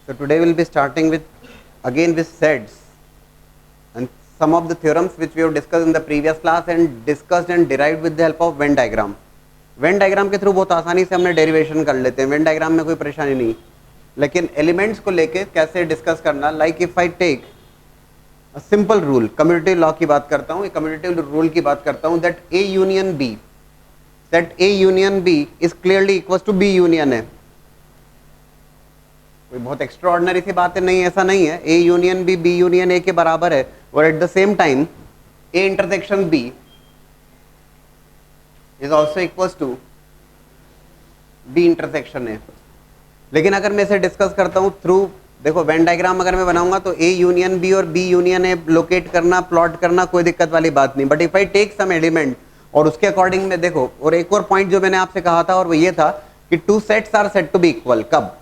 So today we'll be starting with again with sets and some of the theorems which we have discussed in the previous class and discussed and derived with the help of Venn diagram. Venn diagram के through बहुत आसानी से हमने derivation कर लेते हैं, Venn diagram में कोई परेशानी नहीं, लेकिन एलिमेंट्स को लेके कैसे डिस्कस करना, like if I take a simple rule, commutative law की बात करता हूँ, कम्यूटेटिव रूल की बात करता हूँ, that A union B, set A union B is clearly equal to B union है. कोई बहुत एक्स्ट्राऑर्डिनरी सी बात है नहीं, ऐसा नहीं है. A union B union A के बराबर है और at the same time A intersection B is also equal to B intersection A. लेकिन अगर मैं इसे डिस्कस करता हूं थ्रू, देखो वेन डायग्राम अगर मैं बनाऊंगा तो ए यूनियन बी और बी यूनियन ए लोकेट करना, प्लॉट करना कोई दिक्कत वाली बात नहीं. But if I take some element और उसके अकॉर्डिंग में देखो, और एक और पॉइंट जो मैंने आपसे कहा था और वो ये था कि two sets are set to be equal. कब?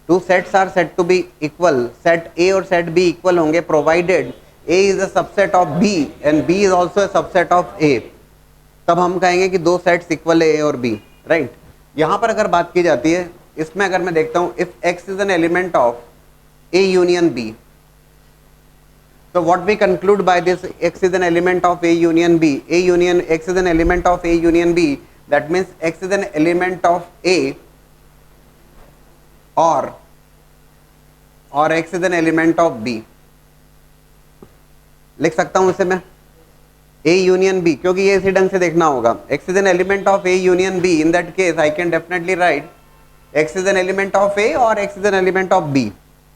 Two sets are set to be equal, set A और सेट बी इक्वल होंगे provided A is a subset of B and B is also a subset of A. तब हम कहेंगे कि दो sets equal है ए और बी, राइट. यहां पर अगर बात की जाती है, इसमें अगर मैं देखता हूं if x is an element of A union B, तो what we conclude by this, x is an element of A union B, A union x is an element of A union B, that means x is an element of A और x is an element of B. लिख सकता हूं इसे मैं ए union B, क्योंकि ये इसी ढंग से देखना होगा. X is an element of A union B, in that case I can definitely write x is an element of A और x is an element of B.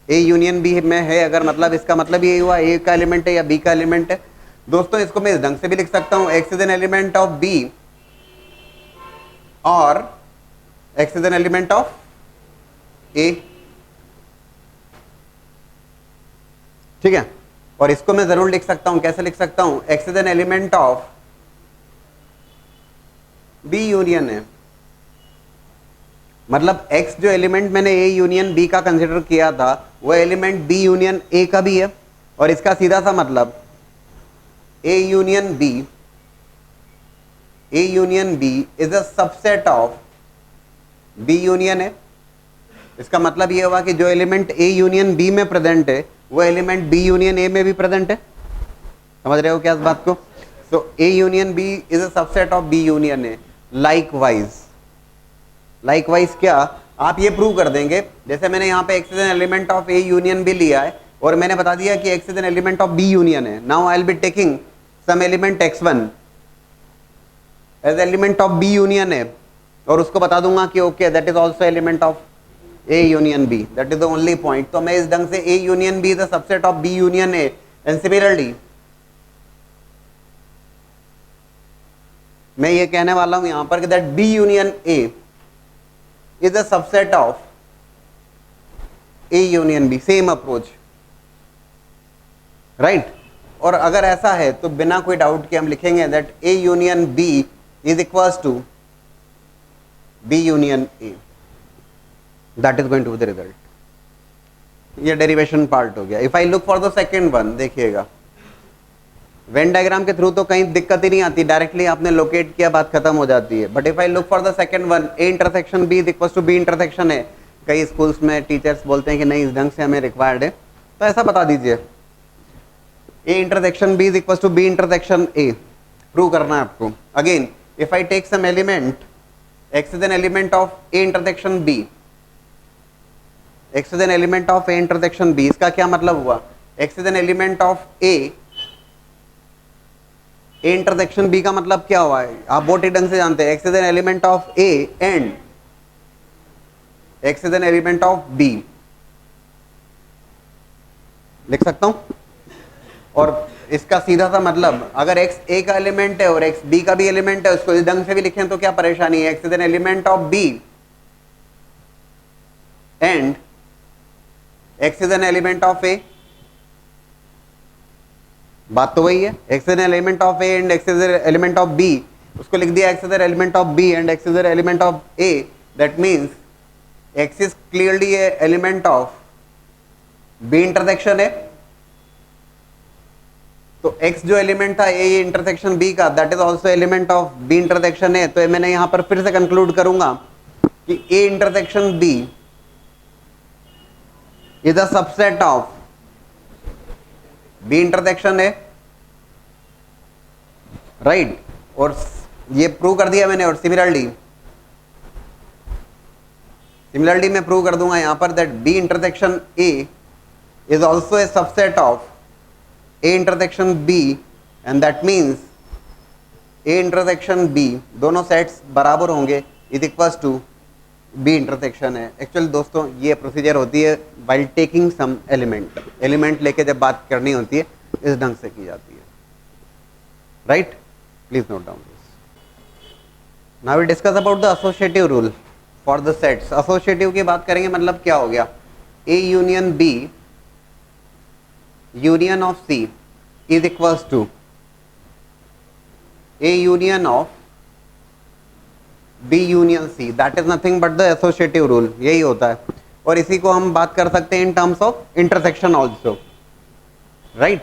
A union B में है अगर, मतलब इसका मतलब ये हुआ ए का एलिमेंट है या बी का एलिमेंट है. दोस्तों इसको मैं इस ढंग से भी लिख सकता हूं, x is an element of B और x is an element of A. ठीक है, और इसको मैं जरूर लिख सकता हूं, कैसे लिख सकता हूं, x is an element of B union है. मतलब एक्स जो एलिमेंट मैंने ए यूनियन बी का कंसिडर किया था वो एलिमेंट बी यूनियन ए का भी है, और इसका सीधा सा मतलब A union B is a subset of B union A. इसका मतलब ये हुआ कि जो एलिमेंट ए यूनियन बी में प्रेजेंट है वो एलिमेंट बी यूनियन ए में भी प्रेजेंट है. समझ रहे हो क्या इस बात को? So A union B is a subset of B union A. Likewise क्या आप ये प्रूव कर देंगे, जैसे मैंने यहाँ पे x is an element of A union B लिया है और मैंने बता दिया कि x is an element of B union है. Now I will be taking some element x1 as element of B union है और उसको बता दूंगा कि okay that is also element of A union B. That is the only point. तो मैं इस ढंग से A union B is a subset of B union A. And similarly, मैं ये कहने वाला हूं यहां पर कि that B union A is a subset of A union B. Same approach, right? और अगर ऐसा है तो बिना कोई डाउट के हम लिखेंगे that A union B is equals to B union A. That is going to be the result. ये डेरिवेशन पार्ट हो गया. If I look for the second one, देखिएगा वेन डायग्राम के थ्रू तो कहीं दिक्कत ही नहीं आती, डायरेक्टली आपने लोकेट किया, बात खत्म हो जाती है. But if I look for the second one, A intersection B is equal to B intersection है. कई स्कूल्स में टीचर्स बोलते हैं कि नहीं इस ढंग से हमें रिक्वायर्ड है, तो ऐसा बता दीजिए A intersection B is equal to B intersection A. Prove करना है आपको. Again if I take some element, X is an element of A intersection B, x is an element of A intersection B. इसका क्या मतलब हुआ, X is an element of A intersection B का मतलब क्या हुआ है, आप बहुत ही ढंग से जानते हैं. X is an element of A and x is an element of B. लिख सकता हूं. और इसका सीधा सा मतलब अगर एक्स ए का एलिमेंट है और एक्स बी का भी एलिमेंट है, उसको इस ढंग से भी लिखें तो क्या परेशानी है. X is an element of B and x is an element of A. बात तो वही है, x is an element of A and x is an element of B. उसको लिख दिया x is an element of B and x is an element of A. That means x is clearly a element of B intersection A. तो x जो element था A intersection B का, that is also element of B intersection A. तो मैंने यहाँ पर फिर से कंक्लूड करूंगा कि A intersection B is a subset of B intersection A, right. और ये प्रूव कर दिया मैंने। और सिमिलरली मैं प्रूव कर दूंगा यहां पर that B intersection A is also a subset of A intersection B, and that means A intersection B, दोनों सेट्स बराबर होंगे, is equals to B intersection है। एक्चुअली दोस्तों ये प्रोसीजर होती है वाइल टेकिंग सम एलिमेंट लेके जब बात करनी होती है इस ढंग से की जाती है, right. Please note down this. Now we discuss about the associative rule for the sets. Associative की बात करेंगे, मतलब क्या हो गया, A union B union of C is equals to A union of B union C, that is nothing but the associative rule, यही होता है। और इसी को हम बात कर सकते हैं in terms of intersection also, right.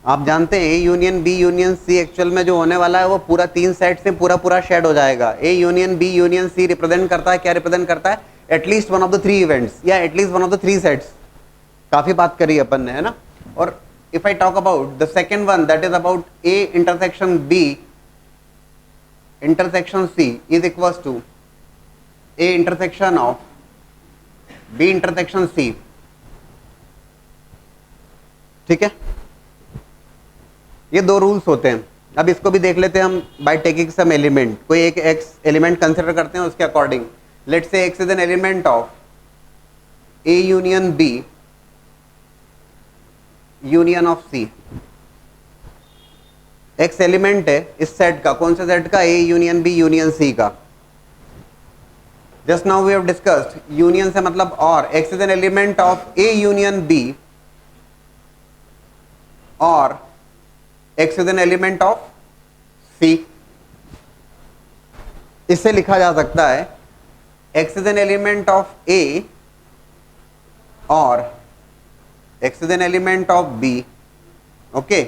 आप जानते हैं A union B union C actual में जो होने वाला है वो पूरा तीन सेट से पूरा शेड हो जाएगा। A union B union C represent करता है, क्या रिप्रेजेंट करता है, at least one of the three events या at least one of the three sets. काफी बात करी अपन ने, है ना। और if I talk about the second one, that is about A intersection B intersection C is equals to A intersection of B intersection C, ठीक है। ये दो रूल्स होते हैं। अब इसको भी देख लेते हैं हम बाय टेकिंग सम एलिमेंट। कोई एक एक्स एलिमेंट कंसिडर करते हैं, उसके according let's say x is an element of A union B union of C. X element है इस सेट का, कौन से सेट का, A union B union C का। Just now we have discussed union से मतलब और, x is an element of A union B और x is an element of C. इससे लिखा जा सकता है x is an element of A और x is an element of B, okay.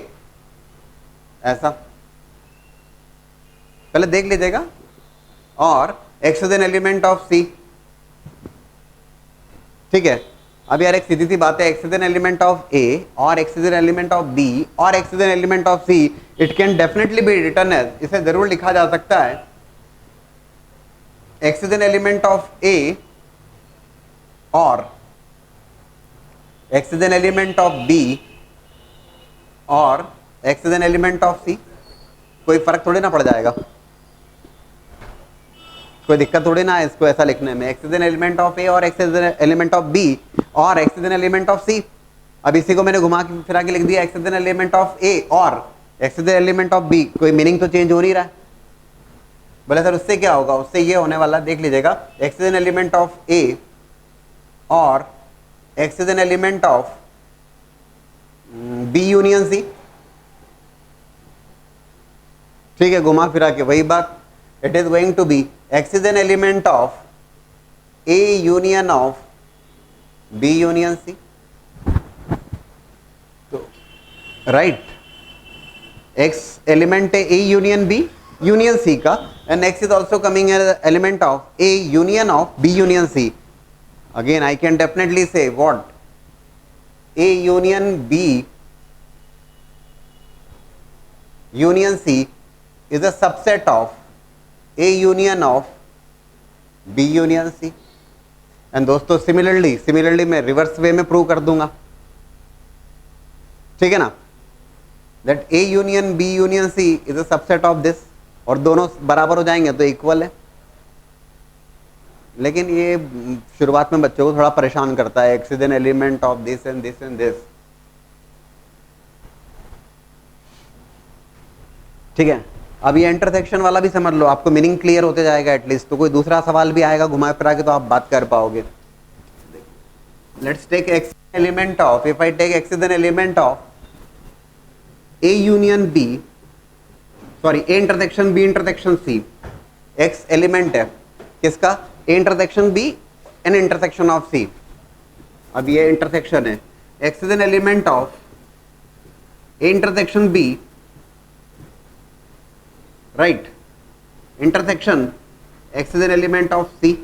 ऐसा पहले देख लीजिएगा, और x is an element of C, ठीक है। अब यार एक सीधी सी बात है, x is an element of A और x is an element of B और x is an element of C, it can definitely be written as, इसे जरूर लिखा जा सकता है x is an element of A और x is an element of B और x is an element of C. कोई फर्क थोड़ी ना पड़ जाएगा, कोई दिक्कत थोड़ी ना है इसको ऐसा लिखने में, x is an element of A और x is an element of B और x is an element of C. अब इसी को मैंने घुमा के फिरा के लिख दिया, x is an element of A और x is an element of B. कोई मीनिंग तो चेंज हो नहीं रहा है। बोले सर उससे क्या होगा, उससे ये होने वाला, देख लीजिएगा, x is an element of A और x is an element of B union C, ठीक है। घुमा फिरा के वही बात, it is going to be x is an element of A union of B union C, तो राइट, एक्स एलिमेंट है A union B union C का, and x is also coming element of A union of B union C. Again I can definitely से what, A union B union C is a subset of A union of B union C। And दोस्तों similarly मैं reverse way में prove कर दूंगा, ठीक है ना, that A union B union C is a subset of this, और दोनों बराबर हो जाएंगे तो इक्वल है। लेकिन ये शुरुआत में बच्चों को थोड़ा परेशान करता है, x is an element of this and this and this, ठीक है। अब ये इंटरसेक्शन वाला भी समझ लो, आपको मीनिंग क्लियर होते जाएगा एटलीस्ट, तो कोई दूसरा सवाल भी आएगा घुमा फिरा के तो आप बात कर पाओगे। Let's take x element of, if I take x is an element of A union B, sorry A intersection B intersection C. X element है किसका, A intersection B and intersection of C. अब ये intersection है, x is an element of A intersection B, right, intersection x is an element of C,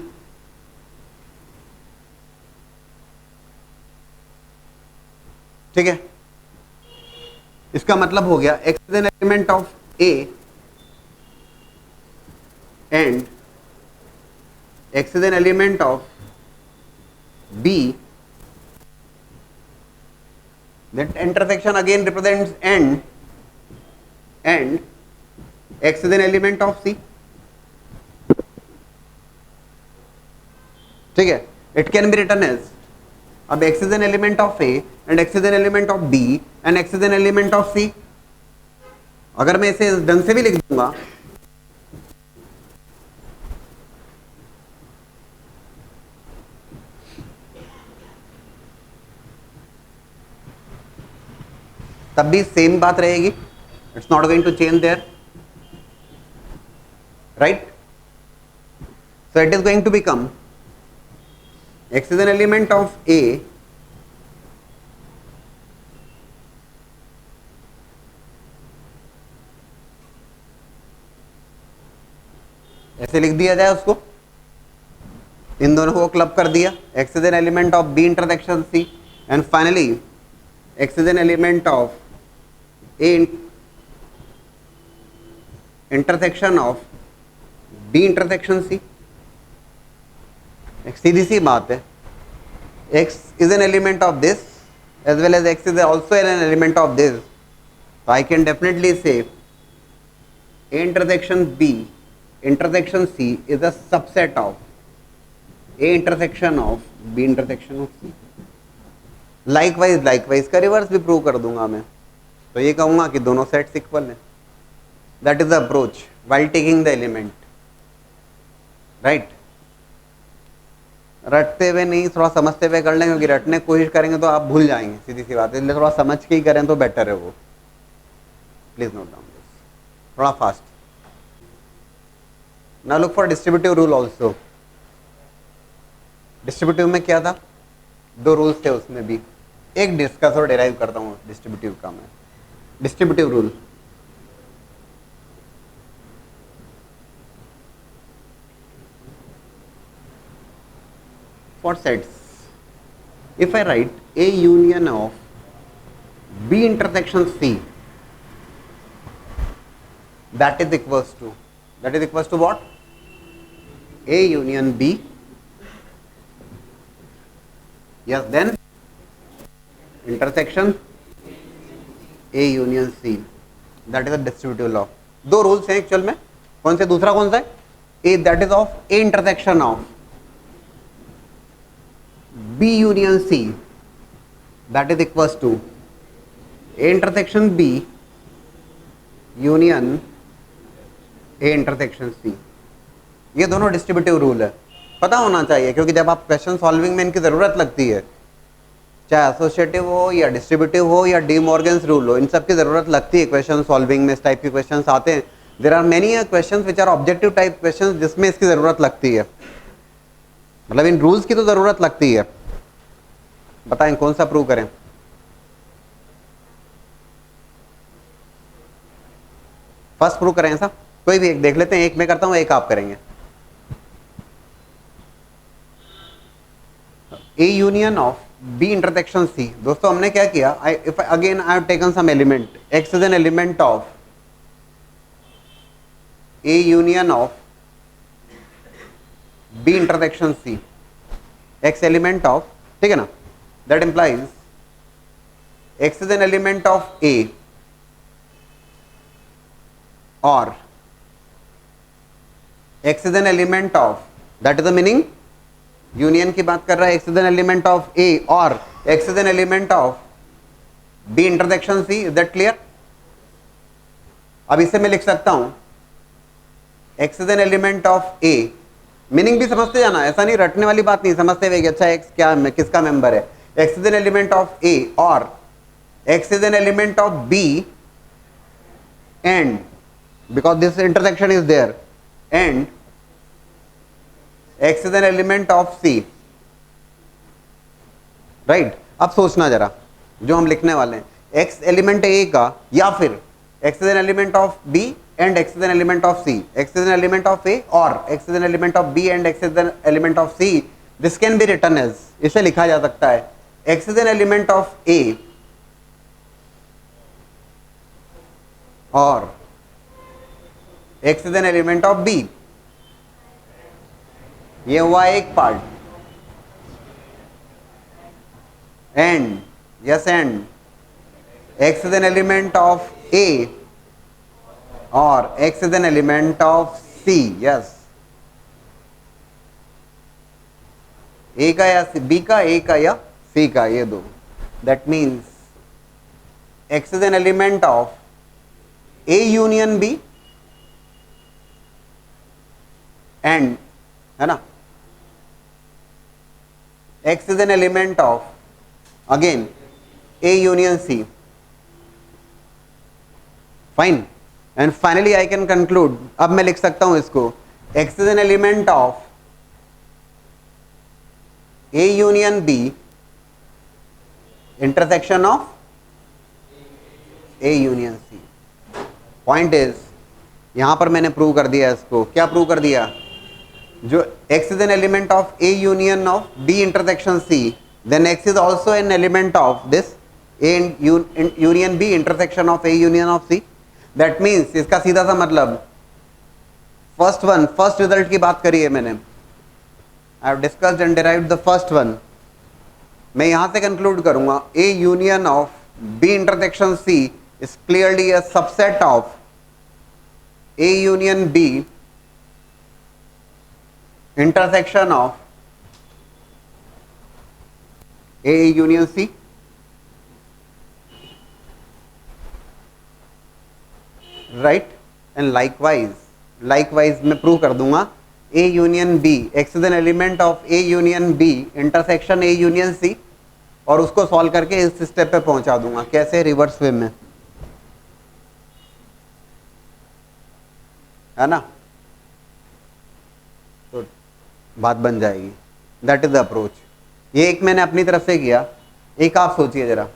ठीक है, इसका मतलब हो गया x is an element of A and x is an element of B, that intersection again represents and x is an element of C. ठीक है, it can be written as, अब x is an element of A and x is an element of B and x is an element of C. अगर मैं इसे ढंग से भी लिख दूंगा तब भी सेम बात रहेगी, it's not going to change there, right. So it is going to become x is an element of A ऐसे लिख दिया जाए उसको, इन दोनों को क्लब कर दिया, x is an element of B intersection C and finally x is an element of A intersection of B intersection C. एक सीधी सी बात है, x is an element of this as well as x is also an element of this, so I can definitely say A intersection B intersection C is a subset of A intersection of B intersection of C. Likewise का reverse भी prove कर दूंगा मैं, तो ये कहूंगा कि दोनों सेट्स इक्वल हैं. That is the approach while taking the element, right. रटते हुए नहीं, थोड़ा समझते हुए कर लेंगे, क्योंकि रटने की कोशिश करेंगे तो आप भूल जाएंगे, सीधी सी बात है. इसलिए थोड़ा समझ के ही करें तो बेटर है वो. प्लीज नोट डाउन दिस, थोड़ा fast. Now look for distributive rule also. Distributive में क्या था, दो रूल्स थे उसमें भी. एक डिस्कस और डेराइव करता हूँ डिस्ट्रीब्यूटिव का मैं. Distributive rule, for sets, if I write A union of B intersection C, that is equals to what? A union B, yes, then intersection A union C, that is a distributive law. दो rules हैं actual में. कौन से, दूसरा कौन सा है? A, that is of A intersection of B union C, that is equals to A intersection B union A intersection C. ये दोनों डिस्ट्रीब्यूटिव रूल है, पता होना चाहिए, क्योंकि जब आप क्वेश्चन सॉल्विंग में इनकी ज़रूरत लगती है, चाहे एसोसिएटिव हो या डिस्ट्रीब्यूटिव हो या डी मॉर्गन्स रूल हो, इन सब की ज़रूरत लगती है क्वेश्चन सॉल्विंग में. इस टाइप के क्वेश्चन आते हैं. There are many questions which are objective type questions जिसमें इसकी ज़रूरत लगती है, मतलब इन रूल्स की तो ज़रूरत लगती है. बताएं कौन सा प्रूव करें. फर्स्ट प्रूव करें ऐसा, कोई भी एक देख लेते हैं. एक मैं करता हूं, एक आप करेंगे. A union of B intersection C. दोस्तों हमने क्या किया, if again I have taken some element, x is an element of A union of B intersection C, x element of, ठीक है ना, that implies x is an element of A or x is an element of, that is the meaning, union की बात कर रहा है. x is an element of A or x is an element of B intersection C. is that clear? अब इसे मैं लिख सकता हूं x is an element of A, meaning भी समझते जाना, ऐसा नहीं रटने वाली बात नहीं, समझते हुए कि अच्छा x क्या किसका मेंबर है. x is an element of A or x is an element of B and because this intersection is there and x is an element of C, right? अब सोचना जरा जो हम लिखने वाले हैं, x एलिमेंट है A का, या फिर x is an element of B and x is an element of C, x is an element of A or x is an element of B and x is an element of C. This can be written as, इसे लिखा जा सकता है x is an element of A और x is an element of b, ये हुआ एक part. And yes, and x is an element of A or x is an element of C. Yes, A का या B का, A का या C का, ये दो. That means x is an element of A union B and, है ना, x is an element of again A union C. Fine. And finally I can conclude, अब मैं लिख सकता हूं इसको, x is an element of A union B intersection of A union C. Point is, यहां पर मैंने प्रूव कर दिया इसको. क्या प्रूव कर दिया? जो x is an element of A union of B intersection C, then x is also an element of this A union B intersection of A union of C. That means इसका सीधा सा मतलब, first result की बात करी है मैंने, I have discussed and derived the first one. मैं यहां से कंक्लूड करूंगा A union of B intersection C is clearly a subset of A union B intersection of A union C. Right. And likewise मैं prove कर दूंगा A union B, x is an element of A union B intersection A union C, और उसको solve करके इस step पे पहुंचा दूंगा. कैसे? रिवर्स वे में, है ना, तो बात बन जाएगी. That is the approach. ये एक मैंने अपनी तरफ से किया, एक आप सोचिए जरा,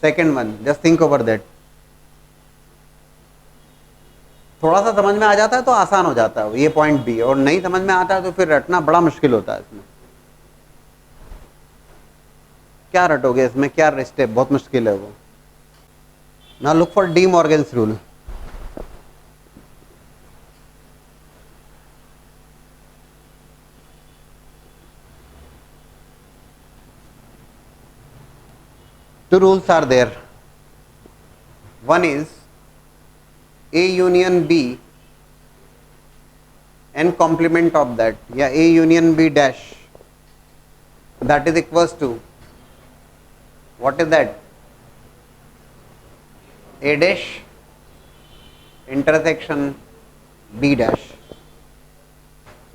second one, just think over that. थोड़ा सा समझ में आ जाता है तो आसान हो जाता है ये पॉइंट भी, और नहीं समझ में आता है तो फिर रटना बड़ा मुश्किल होता है. इसमें क्या रटोगे, इसमें क्या स्टेप, बहुत मुश्किल है वो. Now look for D Morgan's rule. Two rules are there. One is A union B and complement of that, या A union B dash, that is equals to, what is that? A dash intersection B dash.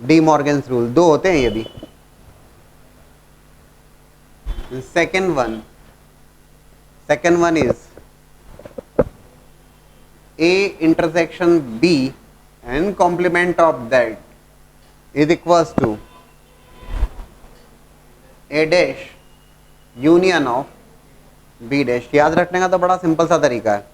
D Morgan's rule. दो होते हैं ये भी. Second one is A intersection B and complement of that is equals to A dash union of B dash. याद रखने का तो बड़ा सिंपल सा तरीका है.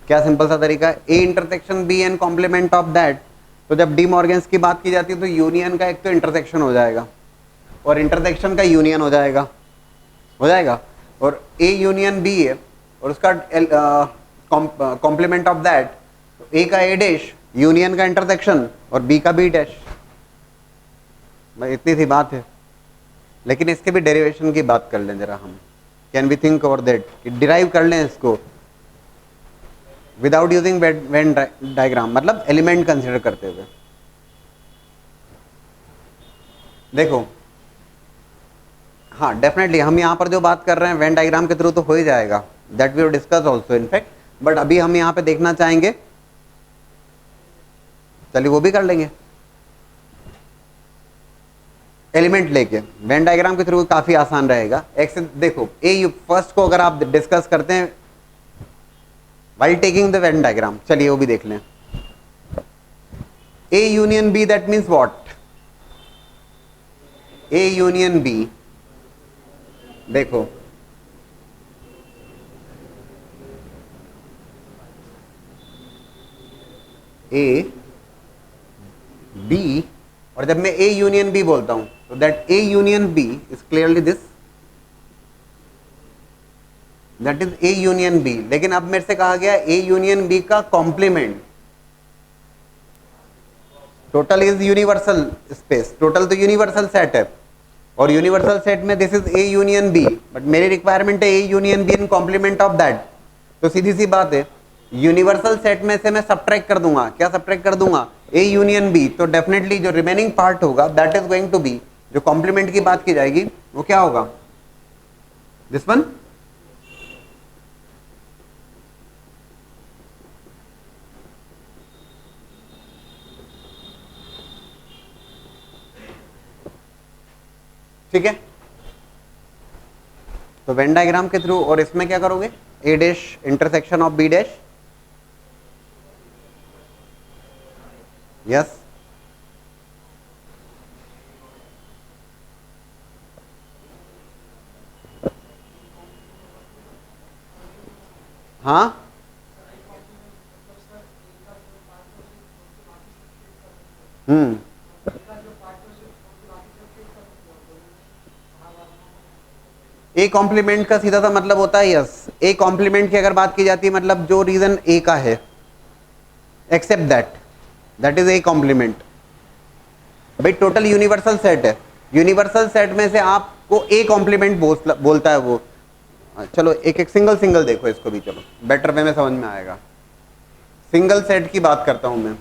क्या सिंपल सा तरीका है? A intersection B and complement of that. तो जब डी मॉर्गन्स की बात की जाती है तो यूनियन का एक तो इंटरसेक्शन हो जाएगा और इंटरसेक्शन का यूनियन हो जाएगा, और ए यूनियन बी है और उसका कॉम्प्लीमेंट ऑफ दैट, ए का ए डैश, यूनियन का इंटरसेक्शन और बी का बी डैश. इतनी सी बात है. लेकिन इसके भी डेरिवेशन की बात कर लें जरा हम. Can we think over that, derive कर लें इसको विदाउट यूजिंग वेन डायग्राम, मतलब एलिमेंट कंसिडर करते हुए. देखो, हाँ डेफिनेटली हम यहाँ पर जो बात कर रहे हैं वेन डायग्राम के थ्रू तो हो ही जाएगा, that we will discuss also in fact, but अभी हम यहाँ पे देखना चाहेंगे, चलिए वो भी कर लेंगे एलिमेंट लेके. वेन डायग्राम के थ्रू काफी आसान रहेगा. एक्स देखो, ए फर्स्ट को अगर आप डिस्कस करते हैं while taking the Venn diagram, चलिए वो भी देख लें. A union B, that means what? A union B, देखो A B, और जब मैं A union B बोलता हूं तो that A union B is clearly this. That is A union B. लेकिन अब मेरे से कहा गया ए यूनियन बी का complement, total is universal space, total तो यूनिवर्सल सेट है, और यूनिवर्सल सेट में this is A union B, but मेरी रिक्वायरमेंट है A union B in complement of that. तो सीधी सी बात है, यूनिवर्सल सेट में से मैं सब्ट्रैक्ट कर दूंगा, क्या सब्ट्रैक्ट कर दूंगा, ए यूनियन बी, तो डेफिनेटली जो रिमेनिंग पार्ट होगा that is going to be, जो कॉम्प्लीमेंट की बात की जाएगी वो क्या होगा, दिस वन। ठीक है, तो वेन डायग्राम के थ्रू, और इसमें क्या करोगे, A dash intersection of B dash, yes, हाँ, हम्म, ए कॉम्प्लीमेंट का सीधा सा मतलब होता है यस, ए कॉम्प्लीमेंट की अगर बात की जाती है मतलब जो रीजन ए का है, except that, that is A complement. भाई टोटल यूनिवर्सल सेट है, यूनिवर्सल सेट में से आपको ए कॉम्प्लीमेंट बोलता है वो। चलो एक एक सिंगल सिंगल देखो इसको भी, चलो बेटर वे में समझ में आएगा। सिंगल सेट की बात करता हूं मैं,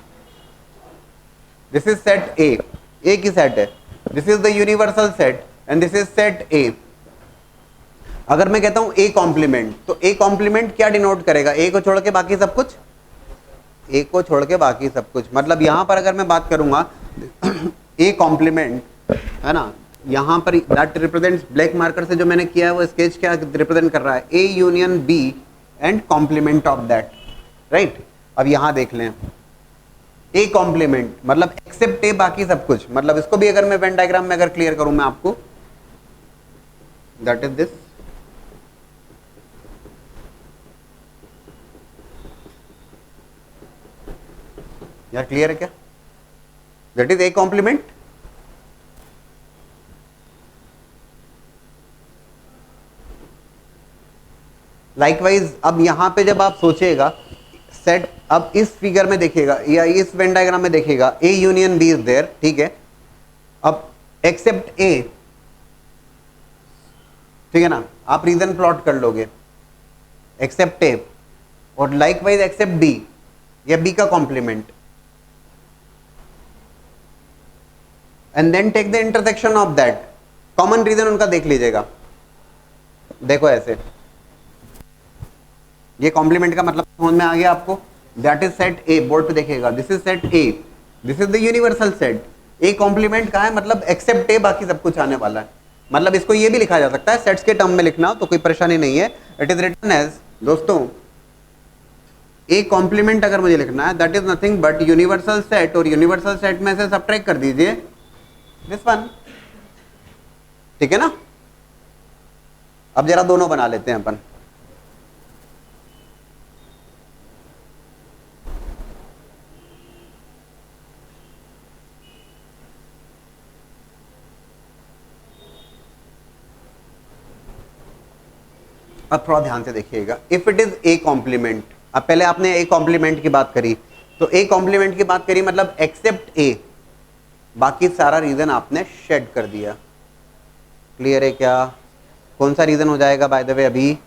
दिस इज सेट ए की सेट है, this is the universal set and this is set ए। अगर मैं कहता हूं ए कॉम्प्लीमेंट, तो ए कॉम्प्लीमेंट क्या डिनोट करेगा, ए को छोड़ के बाकी सब कुछ, ए को छोड़ के बाकी सब कुछ, मतलब यहां पर अगर मैं बात करूंगा ए कॉम्प्लीमेंट है ना, यहां पर दैट रिप्रेजेंट्स, ब्लैक मार्कर से जो मैंने किया है वो स्केच क्या रिप्रेजेंट कर रहा है, A union B and complement of that, right. अब यहां देख लें, ए कॉम्प्लीमेंट मतलब एक्सेप्ट ए बाकी सब कुछ, मतलब इसको भी अगर मैं वेन डायग्राम में अगर क्लियर करूं मैं आपको, दैट इज दिस, यार क्लियर है क्या, that is A complement. Likewise अब यहां पे जब आप सोचिएगा सेट, अब इस फिगर में देखिएगा या इस वेन डायग्राम में देखिएगा, A union B is there, ठीक है, अब एक्सेप्ट ए, ठीक है ना, आप रीजन प्लॉट कर लोगे, एक्सेप्ट ए और लाइकवाइज एक्सेप्ट बी, या बी का complement, and then take the intersection of that, common region उनका देख लीजिएगा। देखो ऐसे, ये कॉम्प्लीमेंट का मतलब समझ में आ गया आपको, that is set A, board पे देखिएगा, this is set A, this is the universal set, A complement का है मतलब एक्सेप्ट ए बाकी सब कुछ आने वाला है, मतलब इसको ये भी लिखा जा सकता है सेट्स के टर्म में लिखना हो तो कोई परेशानी नहीं है। इट इज रिटन एज, दोस्तों ए कॉम्प्लीमेंट अगर मुझे लिखना है that is nothing but universal set, और यूनिवर्सल सेट में से सब्ट्रैक्ट कर दीजिए दिस वन, ठीक है ना। अब जरा दोनों बना लेते हैं अपन, अब थोड़ा ध्यान से देखिएगा, if it is A complement, अब पहले आपने ए कॉम्प्लीमेंट की बात करी, तो ए कॉम्प्लीमेंट की बात करी मतलब एक्सेप्ट ए, बाकी सारा रीजन आपने शेड कर दिया, क्लियर है क्या, कौन सा रीजन हो जाएगा बाय द वे, अभी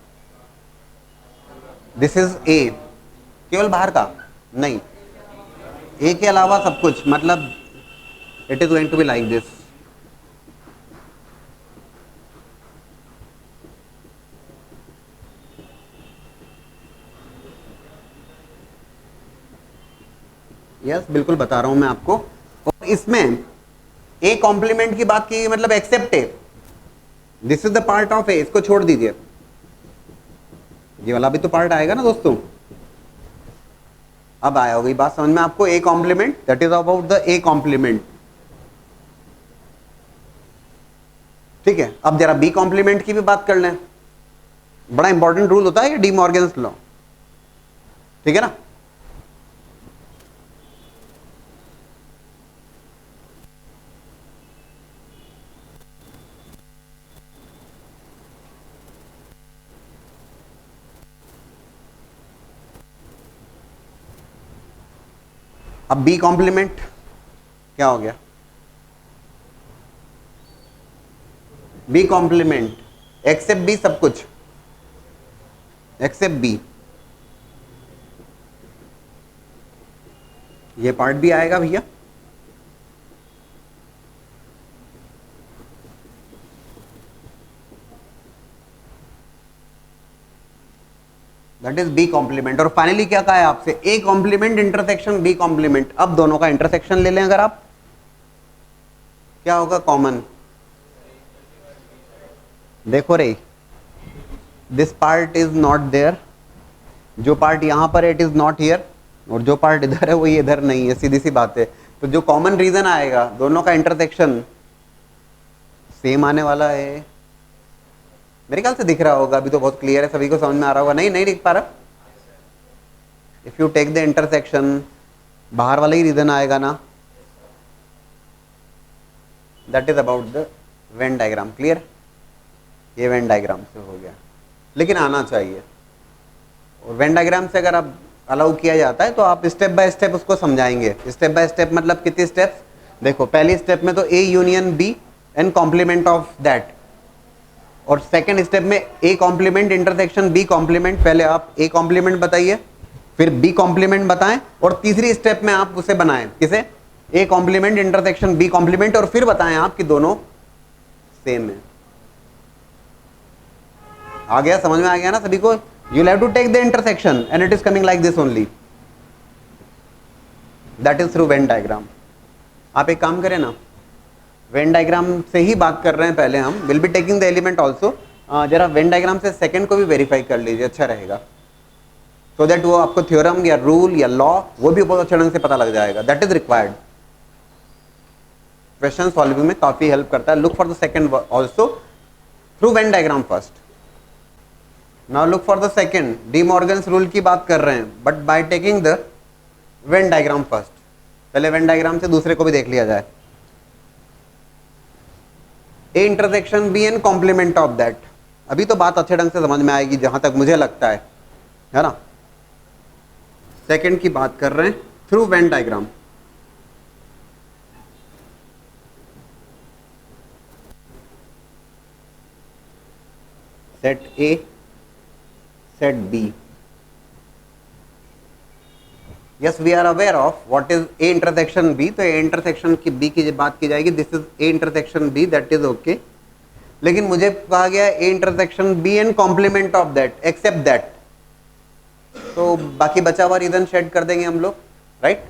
दिस इज ए, केवल बाहर का नहीं, ए के अलावा सब कुछ, मतलब it is going to be like this, yes बिल्कुल बता रहा हूं मैं आपको। और इसमें ए कॉम्प्लीमेंट की बात की मतलब except A, this is the part of A, इसको छोड़ दीजिए, ये वाला भी तो पार्ट आएगा ना दोस्तों। अब आया होगी बात समझ में आपको, A complement that is about the A complement, ठीक है। अब जरा बी कॉम्प्लीमेंट की भी बात कर लें, बड़ा इंपॉर्टेंट रूल होता है ये डी मॉर्गन्स लॉ, ठीक है ना। अब बी कॉम्प्लीमेंट क्या हो गया, बी कॉम्प्लीमेंट एक्सेप्ट बी, सब कुछ एक्सेप्ट बी, ये पार्ट भी आएगा भैया। That is B complement. और फाइनली क्या कहा है आपसे, A complement intersection B complement. अब दोनों का इंटरसेक्शन ले लें अगर आप, क्या होगा कॉमन, देखो रे this part is not there, जो पार्ट यहां पर इट इज नॉट हियर, और जो पार्ट इधर है वो ये इधर नहीं है, सीधी सी बात है। तो जो कॉमन रीजन आएगा दोनों का इंटरसेक्शन सेम आने वाला है। मेरे ख्याल से दिख रहा होगा, अभी तो बहुत क्लियर है, सभी को समझ में आ रहा होगा। नहीं दिख पा रहा, if you take the intersection बाहर वाला ही रीजन आएगा ना, that is about the Venn diagram. Clear, ये वेन डायग्राम से हो गया, लेकिन आना चाहिए। और वेन डायग्राम से अगर आप अलाउ किया जाता है तो आप स्टेप बाय स्टेप उसको समझाएंगे। स्टेप बाय स्टेप मतलब कितने स्टेप्स, देखो पहली स्टेप में तो A union B and complement of that, और सेकंड स्टेप में A complement intersection B complement. पहले आप ए कॉम्प्लीमेंट बताइए, फिर बी कॉम्प्लीमेंट बताएं, और तीसरी स्टेप में आप उसे बनाएं, किसे, A complement intersection B complement, और फिर बताएं आप कि दोनों सेम है। आ गया, समझ में आ गया ना सभी को। You have to take the intersection and it is coming like this only, that is through Venn diagram. आप एक काम करें ना, वेन डायग्राम से ही बात कर रहे हैं पहले हम, will be taking the element also. जरा वेन डायग्राम से सेकंड को भी वेरीफाई कर लीजिए, अच्छा रहेगा, सो दैट वो आपको थ्योरम या रूल या लॉ वो भी बहुत अच्छे ढंग से पता लग जाएगा। That is required, question solving में काफी हेल्प करता है। Look for the second also through Venn diagram first. Now look for the second, De Morgan's rule की बात कर रहे हैं, but by taking the Venn diagram first. पहले वेन डायग्राम से दूसरे को भी देख लिया जाए। A intersection B and complement of that, अभी तो बात अच्छे ढंग से समझ में आएगी जहां तक मुझे लगता है ना। सेकंड की बात कर रहे हैं through Venn diagram. Set A set B, yes we are aware of what is A intersection B. तो ए इंटरसेक्शन की बी की बात की जाएगी, this is A intersection B, that is okay. लेकिन मुझे कहा गया A intersection B and complement of that except that, तो बाकी बचा हुआ रीजन शेड कर देंगे हम लोग, right.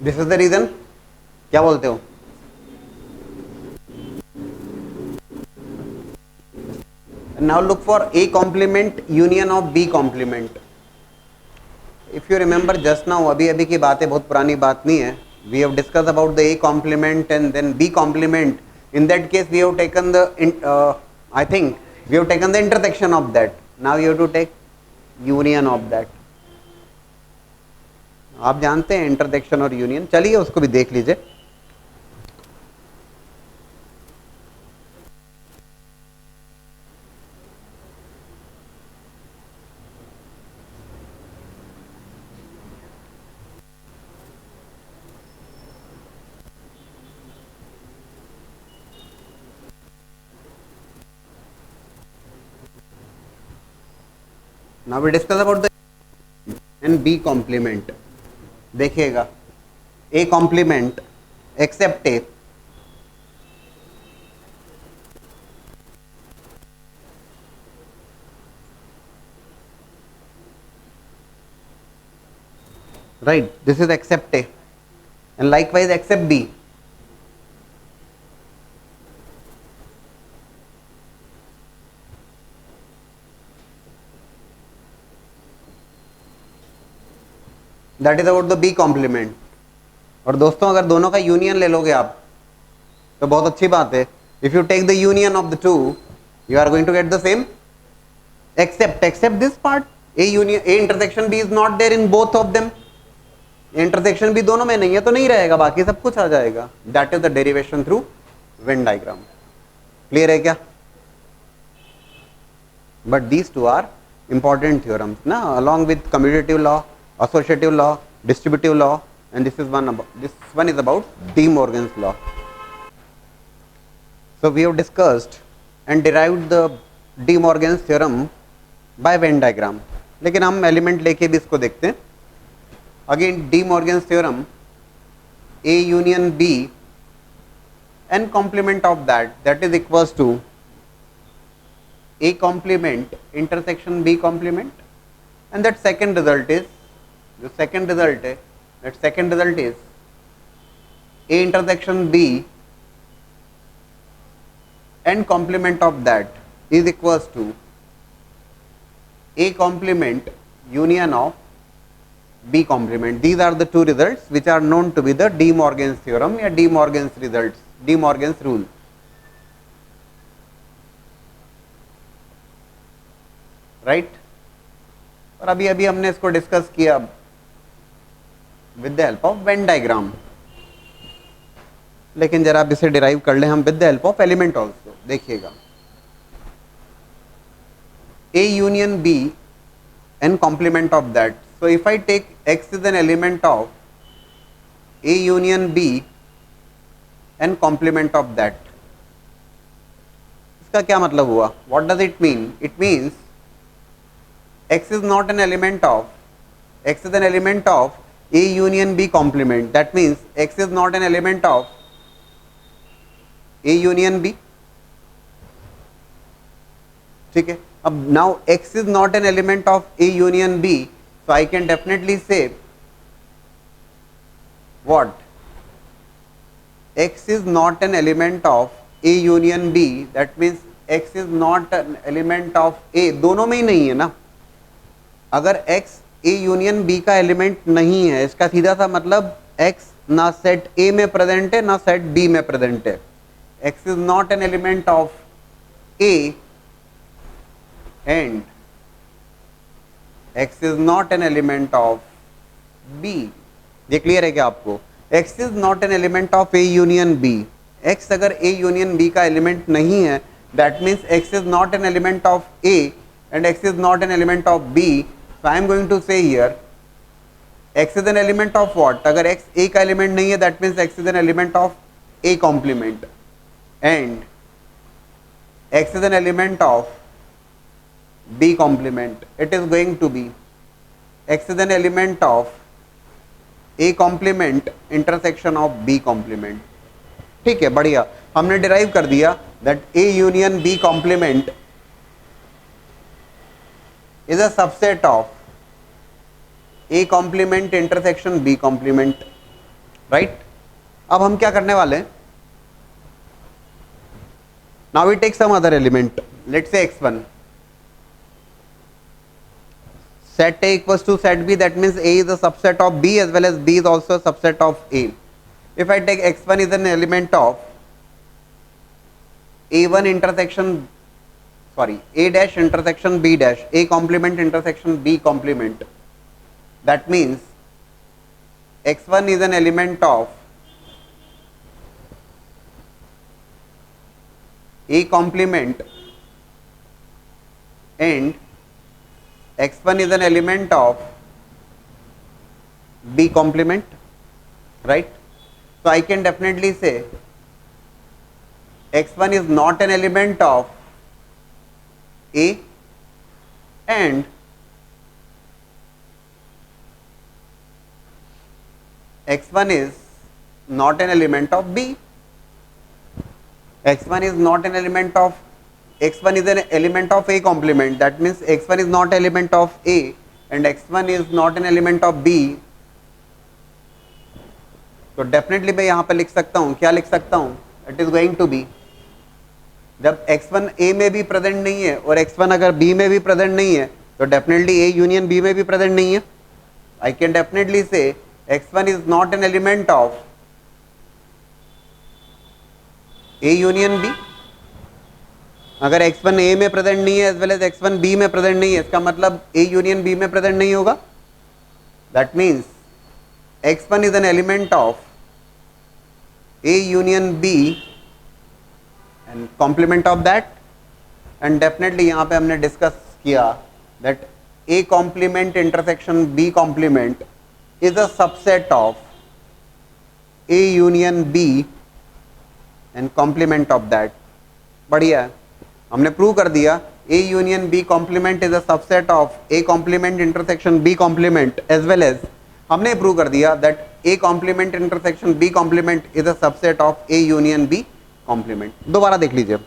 This is the region, क्या बोलते हो। Now look for A complement union of B complement. If you remember just now, अभी अभी की बात है, बहुत पुरानी बात नहीं है। We have discuss about the A complement and then B complement. In that case we have taken the I think we have taken the intersection of that, now you have to take union of that. आप जानते हैं intersection और union, चलिए उसको भी देख लीजिए। Now we discuss about the and B complement. देखिएगा, A complement except A, right, this is accept A and likewise accept B. That is about the B complement. और दोस्तों अगर दोनों का यूनियन ले लोगे आप तो बहुत अच्छी बात है. If you take the union of the two, you are going to get the same except this part, A union A intersection B is not there in both of them. Intersection भी दोनों में नहीं है तो नहीं रहेगा, बाकी सब कुछ आ जाएगा. That is the derivation through Venn diagram. Clear है क्या? But these two are important theorems ना, along with commutative law, associative law, distributive law, and this one is about De Morgan's law. So we have discussed and derived the De Morgan's theorem by Venn diagram. लेकिन हम element लेके भी इसको देखते हैं. Again De Morgan's theorem, A union B and complement of that is equals to A complement intersection B complement, and that second result is A intersection B and complement of that is equals to A complement union of B complement. These are the two results which are known to be the De Morgan's theorem या De Morgan's results, De Morgan's rule. Right? और अभी हमने इसको discuss किया with the help of Venn diagram, लेकिन जरा आप इसे डिराइव कर ले हम with the help of element also. देखिएगा, A union B and complement of that. So if I take X is an element of A union B and complement of that, इसका क्या मतलब हुआ? What does it mean? It means X is not an element of, X is an element of A union B complement. That means X is not an element of A union B. ठीक है. अब now X is not an element of A union B, so I can definitely say what? X is not an element of A union B. That means X is not an element of A. दोनों में ही नहीं है ना. अगर X A union B का element नहीं है, इसका सीधा सा मतलब X ना सेट A में प्रेजेंट है ना सेट B में प्रेजेंट है. X is not an element of A and X is not an element of B. ये क्लियर है क्या आपको? X is not an element of A union B. X अगर A union B का element नहीं है, that means X is not an element of A and X is not an element of B. So I am going to say here X is an element of what? अगर X A का element नहीं है, that means X is an element of A complement and X is an element of B complement. It is going to be X is an element of A complement intersection of B complement. ठीक है, बढ़िया. हमने derive कर दिया that A union B complement is a subset of A complement intersection B complement. Right? अब हम क्या करने वाले हैं? Now we take some other element. Let's say x1. Set A equals to set B. That means A is a subset of B as well as B is also a subset of A. If I take x1 is an element of A1 intersection, sorry, A dash intersection B dash, A complement intersection B complement. That means x1 is an element of A complement and x1 is an element of B complement, right? So I can definitely say x1 is not an element of A and x1 is not an element of B. x1 is not an element of, x1 is an element of A complement. That means x1 is not an element of A and x1 is not an element of B. तो definitely मैं यहाँ पर लिख सकता हूँ, क्या लिख सकता हूँ? It is going to be, जब x1 A में भी प्रेजेंट नहीं है और x1 अगर B में भी प्रेजेंट नहीं है तो डेफिनेटली A यूनियन B में भी प्रेजेंट नहीं है. आई कैन डेफिनेटली से x1 is not an element of A union B. अगर x1 A में प्रेजेंट नहीं है as well as x1 B में प्रेजेंट नहीं है, इसका मतलब A यूनियन B में प्रेजेंट नहीं होगा. That means x1 is an element of A union B and complement of that. And definitely यहाँ पे हमने डिस्कस किया that A complement intersection B complement is a subset of A union B and complement of that. बढ़िया है, हमने prove कर दिया A union B complement is a subset of A complement intersection B complement, as well as हमने prove कर दिया that A complement intersection B complement is a subset of A union B complement. दोबारा देख लीजिए,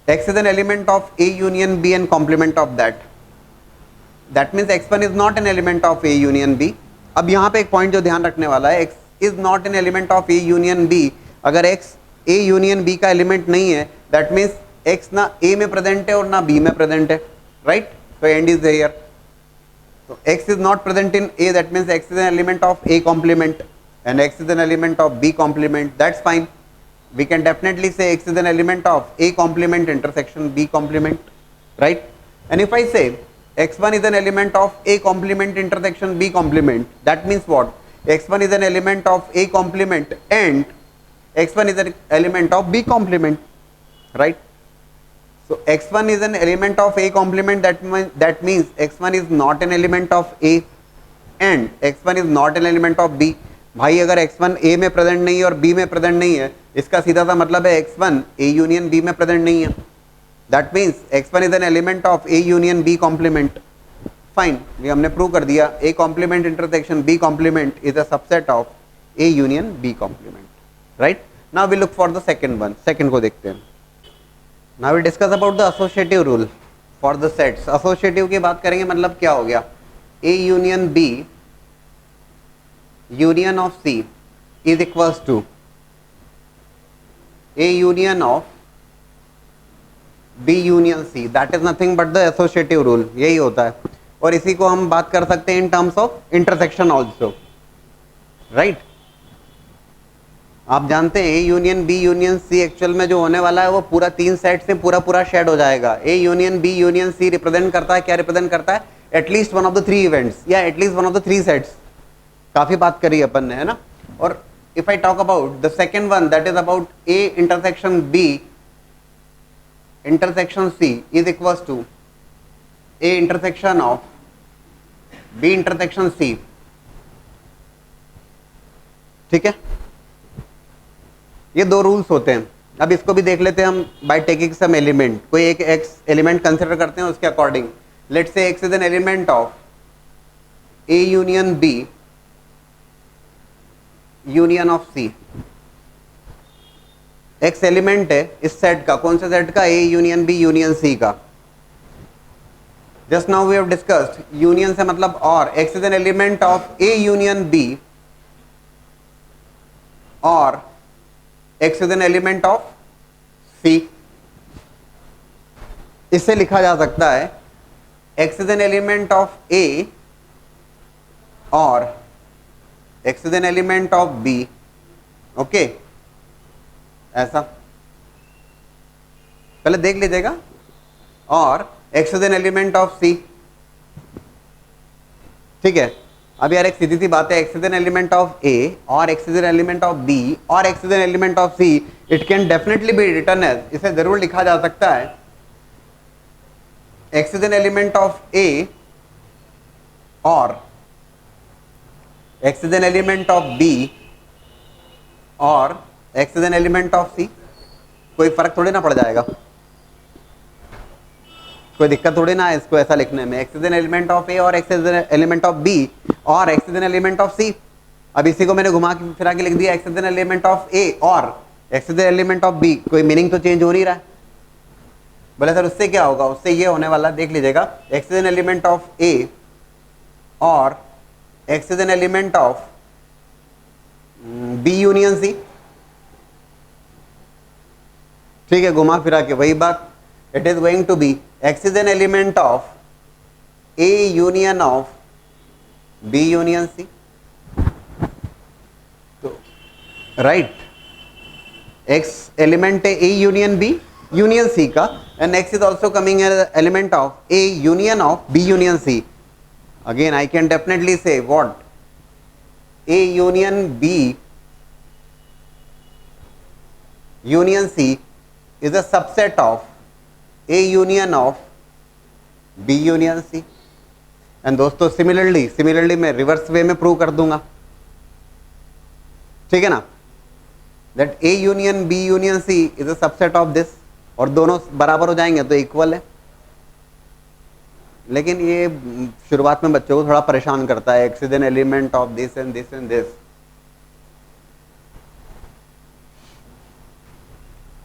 X is an element of A union B and complement of that. That means X1 is not an element of A union B. अब यहाँ पे एक point जो ध्यान रखने वाला है, X is not an element of A union B. अगर X A union B का एलिमेंट नहीं है, that means X ना A में प्रेजेंट है और ना B में प्रेजेंट है, right? So end is here. So X is not present in A, that means X is an element of A complement and X is an element of B complement. That's fine. We can definitely say X is an element of A complement intersection B complement, right? And if I say X1 is an element of A complement intersection B complement, that means what? X1 is an element of A complement and X1 is an element of B complement, right? So X1 is an element of A complement, that means X1 is not an element of A and X1 is not an element of B. भाई अगर x1 A में present नहीं है और B में present नहीं है, इसका सीधा सा मतलब है x1 A यूनियन B में प्रेजेंट नहीं है. That means x1 is an element of A union B complement. Fine, ये हमने प्रूव कर दिया A complement intersection B complement is a subset of A union B complement, right? Now we look for the second one. Second को देखते हैं. Now we discuss about the associative rule for the sets. Associative की बात करेंगे, मतलब क्या हो गया? A union B union of C is equals to A union of B union C. That is nothing but the associative rule. यही होता है. और इसी को हम बात कर सकते हैं in terms of intersection also, right? आप जानते हैं A union B union C actual में जो होने वाला है वो पूरा तीन सेट से पूरा शेड हो जाएगा. A union B union C represent करता है, क्या रिप्रेजेंट करता है? At least one of the three events या at least one of the three sets. काफी बात करी अपन ने, है ना? और if I talk about the second one, that is about A intersection B intersection C is equals to A intersection of B intersection C. ठीक है, ये दो रूल्स होते हैं. अब इसको भी देख लेते हैं हम बाय टेकिंग सम एलिमेंट. कोई एक x एलिमेंट कंसिडर करते हैं, उसके according let's say x is an element of A union B union of C. x element है इस सेट का. कौन से सेट का? A union B union C का. Just now we have discussed union से मतलब और. x is an element of A union B और x is an element of C. इससे लिखा जा सकता है x is an element of A और X is an element of B. Okay, ऐसा पहले देख लीजिएगा. और X is an element of C. ठीक है, अब यार एक सीधी सी बात है, X is an element of A और X is an element of B और X is an element of C. It can definitely be written as, इसे जरूर लिखा जा सकता है X is an element of A और X is an element of B और X is an element of C. कोई फर्क थोड़ी ना पड़ जाएगा, कोई दिक्कत थोड़ी ना है इसको ऐसा लिखने में. X is an element of A और X is an element of B और X is an element of C. अब इसी को मैंने घुमा के फिरा के लिख दिया X is an element of A और X is an element of B. कोई मीनिंग तो चेंज हो नहीं रहा है. बोले सर उससे क्या होगा? उससे ये होने वाला, देख लीजिएगा. X is an element of A और X is an element of B union C. ठीक है, घुमा फिरा के वही बात. It is going to be X is an element of A union of B union C. तो राइट, x एलिमेंट है A union B union C का, and x is also coming element of A union of B union C. Again I can definitely say what A union B union C is a subset of A union of B union C. And दोस्तों similarly मैं reverse way में prove कर दूंगा, ठीक है ना, that A union B union C is a subset of this, और दोनों बराबर हो जाएंगे तो इक्वल है. लेकिन ये शुरुआत में बच्चों को थोड़ा परेशान करता है, x is an element of this and this and this.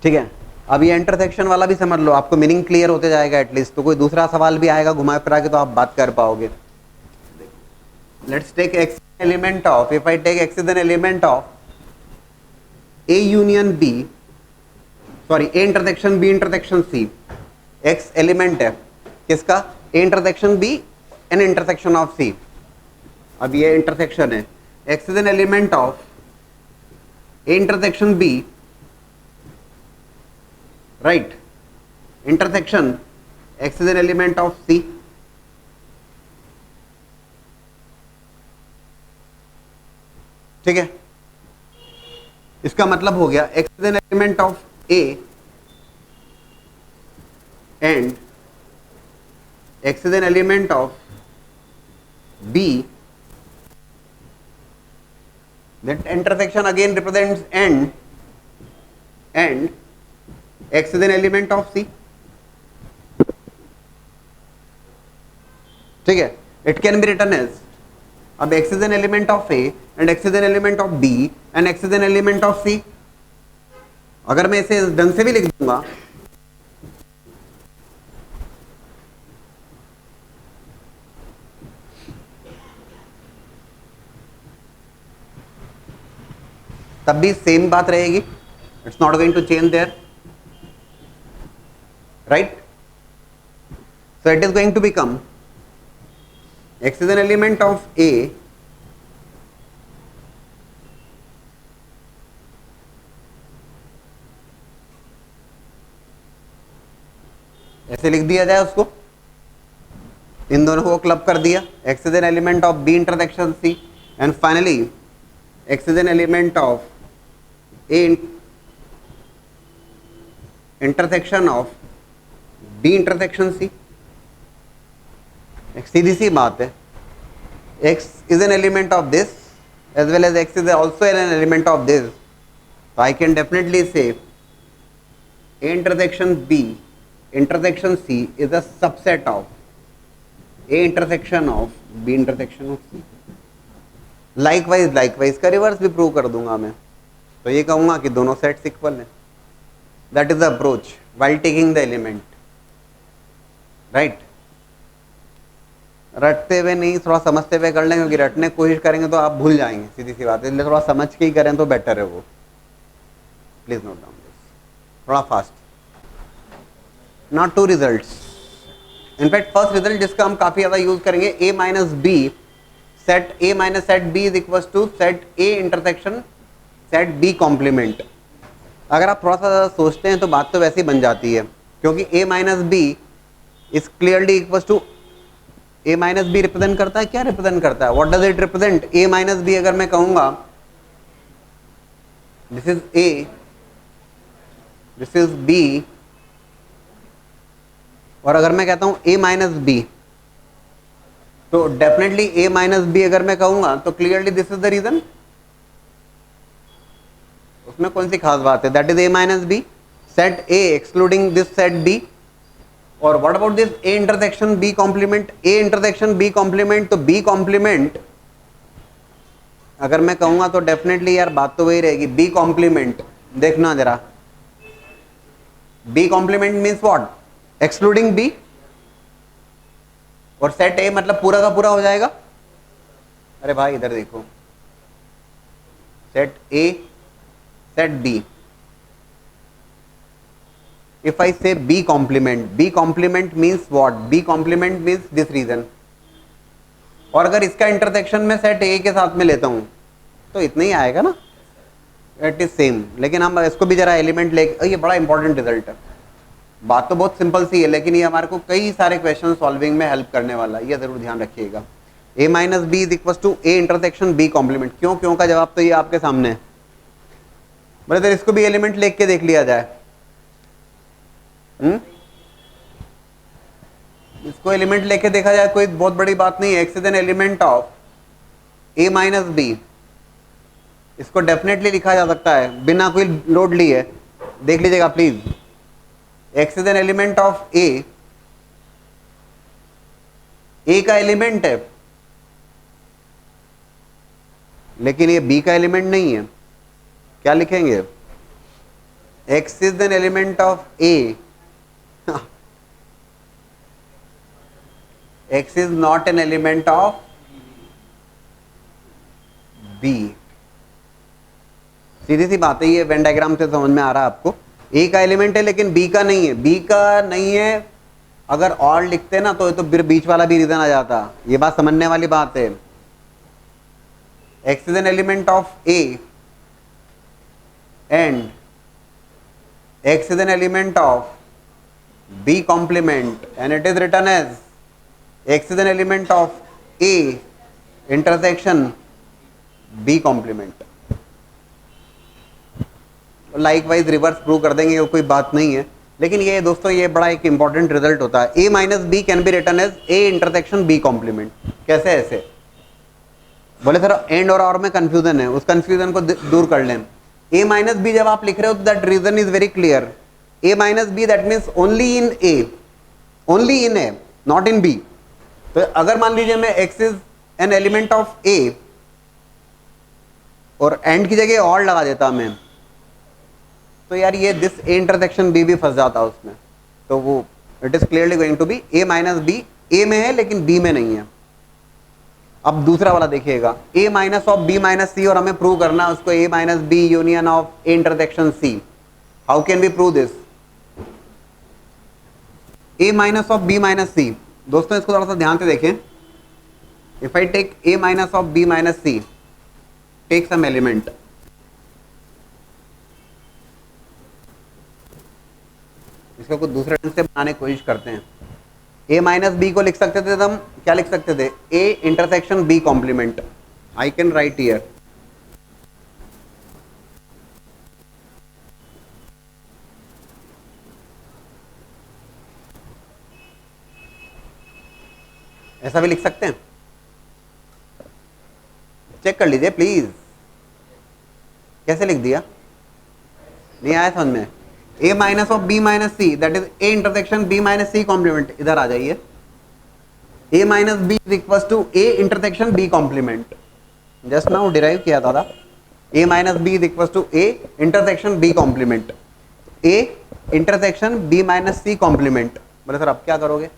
ठीक है, अब ये इंटरसेक्शन वाला भी समझ लो, आपको मीनिंग क्लियर होते जाएगा एटलीस्ट. तो कोई दूसरा सवाल भी आएगा घुमा फिरा के तो आप बात कर पाओगे. Let's take x element of, if I take x is an element of A union B, sorry A intersection B intersection C. X element है किसका? A intersection B and intersection of C. अब ये intersection है, x is an element of A intersection B, right, intersection x is an element of C. ठीक है, इसका मतलब हो गया x is an element of A and x is an element of B. That intersection again represents and x is an element of C. ठीक है, it can be written as, अब x is an element of A and x is an element of B and x is an element of C. अगर मैं इसे ढंग से भी लिख दूंगा, तब भी सेम बात रहेगी, it's not going to change there, right? So it is going to become x is an element of A ऐसे लिख दिया जाए उसको, इन दोनों को क्लब कर दिया, x is an element of B intersection C and finally x is an element of A intersection of B intersection C. एक सीधी सी बात है, x is an element of this as well as x is also an element of this. So I can definitely say A intersection B intersection C is a subset of A intersection of B intersection of C. Likewise का reverse भी prove कर दूंगा मैं, तो ये कहूंगा कि दोनों सेट्स इक्वल हैं. That is the approach while taking the element. Right, रटते हुए नहीं, थोड़ा समझते हुए कर लें, क्योंकि रटने की कोशिश करेंगे तो आप भूल जाएंगे, सीधी सी बात है. इसलिए थोड़ा समझ के ही करें तो बेटर है वो. प्लीज नोट डाउन दिस, थोड़ा fast. Note two results, in fact first result जिसका हम काफी ज्यादा यूज करेंगे, a minus B set A minus set B is equal to set A intersection set B complement. अगर आप थोड़ा सा सोचते हैं तो बात तो वैसे ही बन जाती है, क्योंकि A minus B is clearly equal to, A minus B represent करता है, क्या रिप्रेजेंट करता है, what does it represent? A minus B अगर मैं कहूंगा this is A, this is B, और अगर मैं कहता हूं A माइनस बी, तो डेफिनेटली A माइनस बी अगर मैं कहूंगा तो clearly this is the region. उसमें कौन सी खास बात है? That is A minus B set A excluding this set B. और what about this A intersection B complement? A intersection B complement, तो B कॉम्प्लीमेंट अगर मैं कहूंगा तो डेफिनेटली यार बात तो वही रहेगी, B कॉम्प्लीमेंट. देखना जरा, B complement means what? Excluding B, और सेट A मतलब पूरा का पूरा हो जाएगा. अरे भाई इधर देखो, set A set B. If I say B complement means what? B complement means this reason. और अगर इसका इंटरसेक्शन में सेट A के साथ में लेता हूं तो इतना ही आएगा ना. इट इज सेम, लेकिन हम इसको भी जरा एलिमेंट ले, ये बड़ा इंपॉर्टेंट रिजल्ट है। बात तो बहुत सिंपल सी है, लेकिन ये हमारे को कई सारे क्वेश्चन सॉल्विंग में हेल्प करने वाला है, ये जरूर ध्यान रखिएगा। a minus B is equal to A intersection B complement. क्यों क्यों का जवाब तो ये आपके सामने है। ब्रदर इसको भी एलिमेंट लेके के देख लिया जाए। इसको एलिमेंट लेके देखा जाए, कोई बहुत बड़ी बात नहीं है। X is an element of a minus B, इसको डेफिनेटली लिखा जा सकता है बिना कोई लोड लिए। देख लीजिएगा please, x is an element of A का एलिमेंट है, लेकिन ये बी का एलिमेंट नहीं है। क्या लिखेंगे? X is an element of A, x is not an element of B. सीधी सी बात है, ये वेन डायग्राम से समझ में आ रहा है आपको। ए का एलिमेंट है लेकिन बी का नहीं है। बी का नहीं है, अगर और लिखते ना तो फिर बीच वाला भी रीजन आ जाता। ये बात समझने वाली बात है। X is an element of A and x is an element of B complement and it is written as x is an element of A intersection B complement. Likewise reverse prove कर देंगे, वो कोई बात नहीं है। लेकिन ये दोस्तों, ये बड़ा एक इंपॉर्टेंट रिजल्ट होता है। A minus B can be written as A intersection B complement. कैसे ऐसे? बोले सर एंड और में कंफ्यूजन है, उस कंफ्यूजन को दूर कर लें। ए माइनस बी जब आप लिख रहे हो तो that reason is very clear. A minus B that means only in A, only in A, not in B. तो अगर मान लीजिए मैं x is an element of A और एंड की जगह और लगा देता मैं, तो यार ये दिस ए इंटरसेक्शन बी भी फंस जाता उसमें। तो वो it is clearly going to be A minus B. A में है लेकिन बी में नहीं है। अब दूसरा वाला देखिएगा, A minus of B minus C, और हमें प्रूव करना है उसको A minus B union of A intersection C. How can we prove this? A minus of B minus C, दोस्तों इसको थोड़ा सा ध्यान से देखें। If I take A minus of B minus C, take some element, इसको कुछ दूसरे ढंग से बनाने की कोशिश करते हैं। ए माइनस बी को लिख सकते थे हम, क्या लिख सकते थे? A intersection B complement. I can write here ऐसा भी लिख सकते हैं। चेक कर लीजिए प्लीज, कैसे लिख दिया? नहीं आया समझ में? A minus of B minus C that is A intersection B minus C complement. इधर आ जाइए, A minus B is equal to A intersection B complement. Just now derive किया था। A minus B is equal to A intersection B complement, A intersection B minus C complement. बोले sir अब क्या करोगे?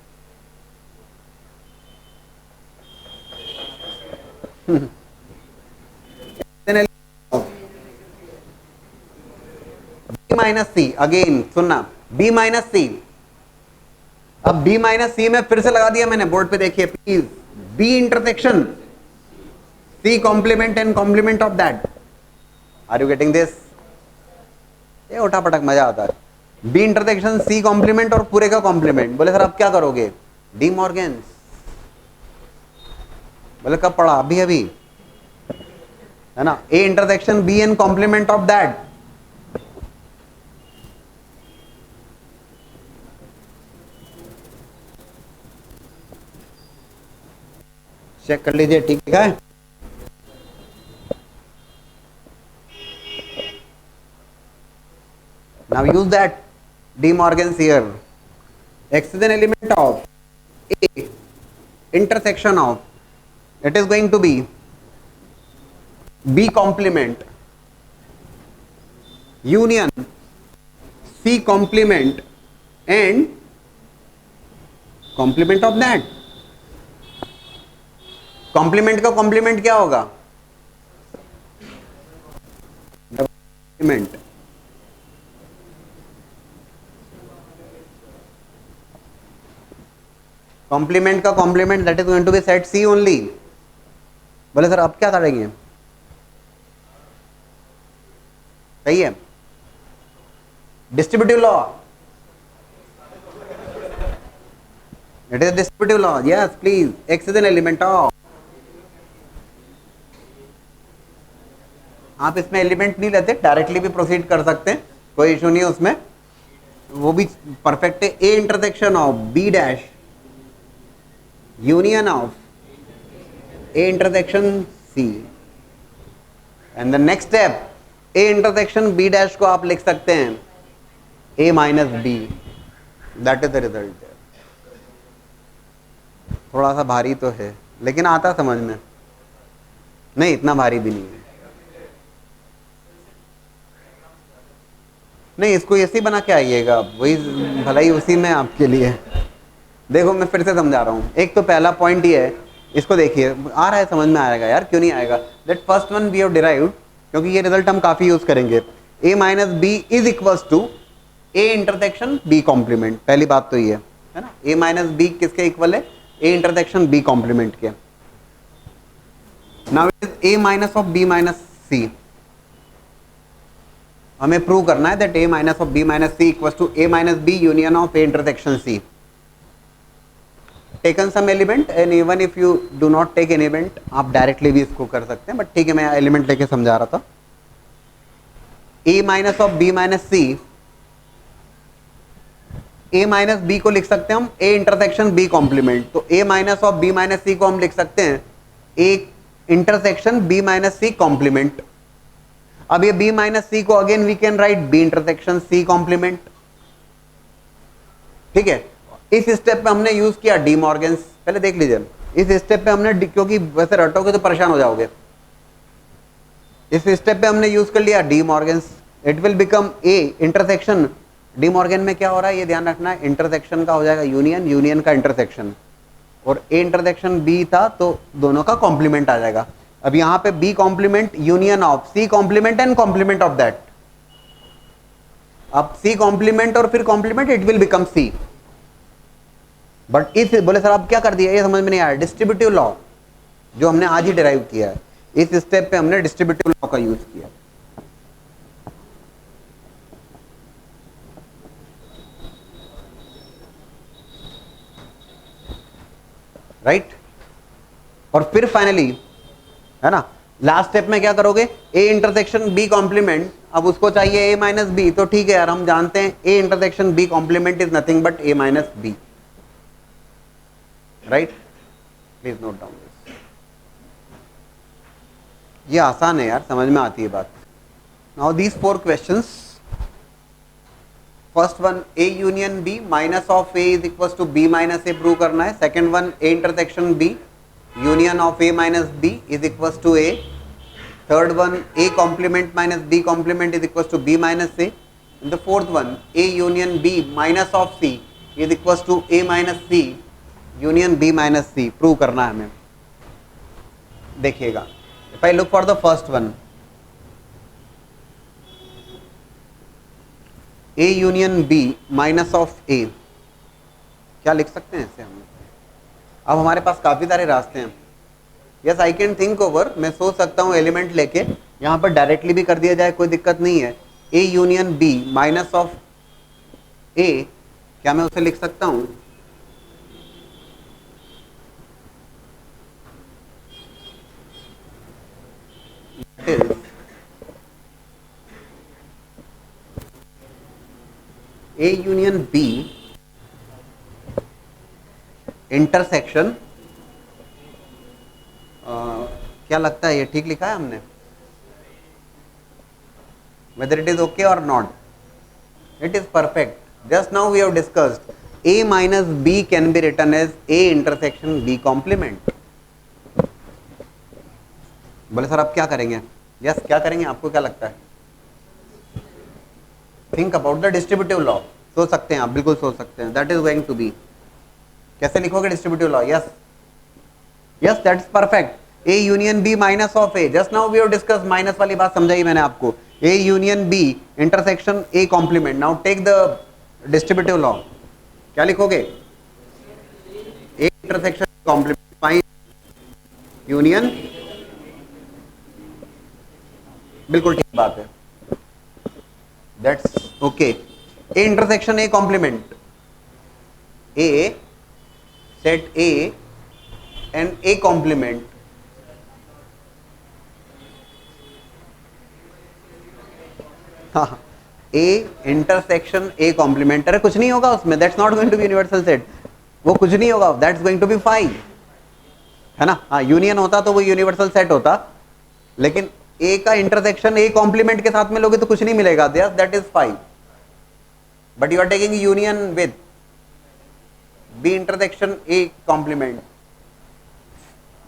B minus C, again सुनना, B minus C. अब B minus सी में फिर से लगा दिया मैंने, बोर्ड पे देखिए please. B intersection C complement and complement of that. Are you getting this? ये उठा पटक मजा आता है। बी इंटरसेक्शन सी कॉम्प्लीमेंट और पूरे का कॉम्प्लीमेंट। बोले सर अब क्या करोगे? De Morgan. बोले कब पढ़ा? अभी अभी, है ना? A intersection B and complement of that. Check कर लीजिए, ठीक है? Now use that De Morgan's here. X is an element of A intersection of, it is going to be B complement union C complement and complement of that। complement का complement क्या होगा? complement। complement का complement that is going to be set C only। बोले sir अब क्या करेंगे? सही है। Distributive law, it is distributive law, yes please. X is an element of, आप इसमें एलिमेंट नहीं लेते, डायरेक्टली भी प्रोसीड कर सकते हैं, कोई इशू नहीं है उसमें, वो भी परफेक्ट है। A intersection of B dash union of A intersection C, and the next step A intersection B dash को आप लिख सकते हैं A minus B, that is the result. थोड़ा सा भारी तो है लेकिन आता समझ में, नहीं इतना भारी भी नहीं है। नहीं, इसको ऐसे ही बना के आइएगा, वही भलाई उसी में आपके लिए। देखो मैं फिर से समझा रहा हूँ, एक तो पहला पॉइंट ये है, इसको देखिए आ रहा है, समझ में आएगा यार, क्यों नहीं आएगा। That first one we have derived, क्योंकि ये रिजल्ट हम काफी यूज करेंगे। A minus B is equals to A intersection B complement, पहली बात तो ये है ना। ए माइनस बी किसके इक्वल है, ए इंटरसेक्शन बी कॉम्प्लीमेंट के। Now it is A minus of B minus C, हमें प्रूव करना है that A minus of B minus C equals to A minus B union of A intersection C. Taken some element and even if you do not take an element, आप directly भी इसको कर सकते हैं, but ठीक है मैं element लेके समझा रहा था। A minus of B minus C, A minus B को लिख सकते हैं हम ए इंटरसेक्शन बी कॉम्प्लीमेंट, तो A minus of B minus C को हम लिख सकते हैं A intersection B minus C complement. अब ये बी माइनस सी को again we can write B intersection C complement, ठीक है। इस स्टेप पे हमने यूज किया डी मॉर्गन्स, पहले देख लीजिए इस स्टेप पे हमने, क्योंकि वैसे रटोगे तो परेशान हो जाओगे, इस स्टेप पे हमने यूज कर लिया D Morgan's. It will become A intersection, De Morgan में क्या हो रहा है ये ध्यान रखना है, इंटरसेक्शन का हो जाएगा यूनियन, यूनियन का इंटरसेक्शन, और ए इंटरसेक्शन बी था तो दोनों का कॉम्प्लीमेंट आ जाएगा। अब यहां पे B complement union of C complement and complement of that, अब सी कॉम्प्लीमेंट और फिर complement, it will become C. But इस बोले सर आप क्या कर दिया, ये समझ में नहीं आया। डिस्ट्रीब्यूटिव लॉ जो हमने आज ही डिराइव किया है, इस स्टेप पे हमने डिस्ट्रीब्यूटिव लॉ का यूज किया, राइट। और फिर फाइनली है ना लास्ट स्टेप में क्या करोगे, ए इंटरसेक्शन बी कॉम्प्लीमेंट, अब उसको चाहिए ए माइनस बी, तो ठीक है यार हम जानते हैं A intersection B complement is nothing but A minus B, right. Please note down this, ये आसान है यार, समझ में आती है बात। Now these 4 questions, first one A union B minus of A is equal to B minus A prove करना है। Second one A intersection B union of A minus B is equal to A. Third one A complement minus B complement is equal to B minus A. The fourth one A union B minus of C is equal to A minus C union B minus C prove करना है हमें। देखिएगा, if I look for the first one A union B minus of A, क्या लिख सकते हैं इसे हम। अब हमारे पास काफी सारे रास्ते हैं, yes I can think over, मैं सोच सकता हूं एलिमेंट लेके यहां पर डायरेक्टली भी कर दिया जाए, कोई दिक्कत नहीं है। A union B minus of A, क्या मैं उसे लिख सकता हूं ए यूनियन बी इंटरसेक्शन, क्या लगता है ये ठीक लिखा है हमने, whether it is okay or not, it is perfect. Just now we have discussed a minus b can be written as a intersection b complement. बोले सर आप क्या करेंगे, यस क्या करेंगे, आपको क्या लगता है, think about the distributive law, सोच सकते हैं आप, बिल्कुल सोच सकते हैं। That is going to be, कैसे लिखोगे distributive law, yes yes that is perfect. A union B minus of A, just now we have discuss, minus वाली बात समझाई मैंने आपको, A union B intersection A complement. Now take the distributive law, क्या लिखोगे, A intersection complement find union, बिल्कुल ठीक बात है। That's okay. A intersection A complement, A set A and A complement, हाँ, ए इंटरसेक्शन ए कॉम्प्लीमेंट, अरे कुछ नहीं होगा उसमें, that's not going to be universal set, वो कुछ नहीं होगा, that's going to be five, है ना। हाँ, यूनियन होता तो वो यूनिवर्सल सेट होता, लेकिन ए का इंटरसेक्शन ए कॉम्प्लीमेंट के साथ में लोगे तो कुछ नहीं मिलेगा, that is five, but you are taking union with B intersection A complement,